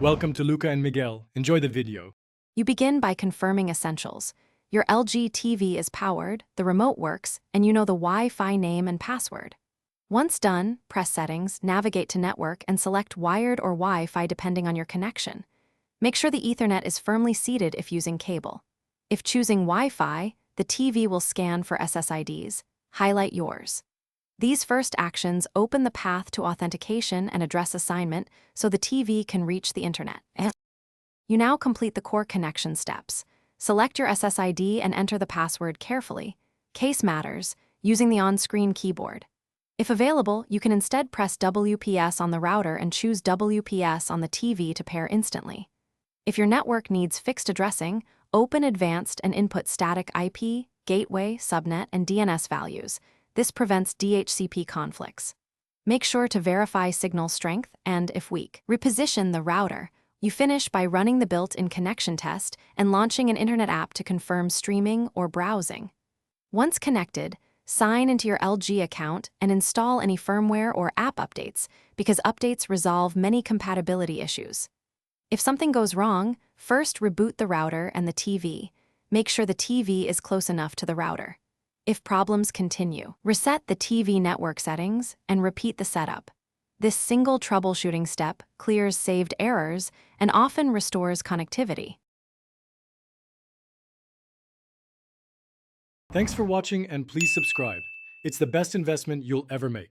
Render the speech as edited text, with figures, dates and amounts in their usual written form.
Welcome to Luca and Miguel. Enjoy the video. You begin by confirming essentials. Your LG TV is powered, the remote works, and you know the Wi-Fi name and password. Once done, press Settings, navigate to Network, and select Wired or Wi-Fi depending on your connection. Make sure the Ethernet is firmly seated if using cable. If choosing Wi-Fi, the TV will scan for SSIDs. Highlight yours. These first actions open the path to authentication and address assignment so the TV can reach the internet. You now complete the core connection steps. Select your SSID and enter the password carefully. Case matters, using the on-screen keyboard. If available, you can instead press WPS on the router and choose WPS on the TV to pair instantly. If your network needs fixed addressing, open Advanced and input static IP, gateway, subnet, and DNS values. This prevents DHCP conflicts. Make sure to verify signal strength and, if weak, reposition the router. You finish by running the built-in connection test and launching an internet app to confirm streaming or browsing. Once connected, sign into your LG account and install any firmware or app updates because updates resolve many compatibility issues. If something goes wrong, first reboot the router and the TV. Make sure the TV is close enough to the router. If problems continue, reset the TV network settings and repeat the setup. This single troubleshooting step clears saved errors and often restores connectivity. Thanks for watching and please subscribe. It's the best investment you'll ever make.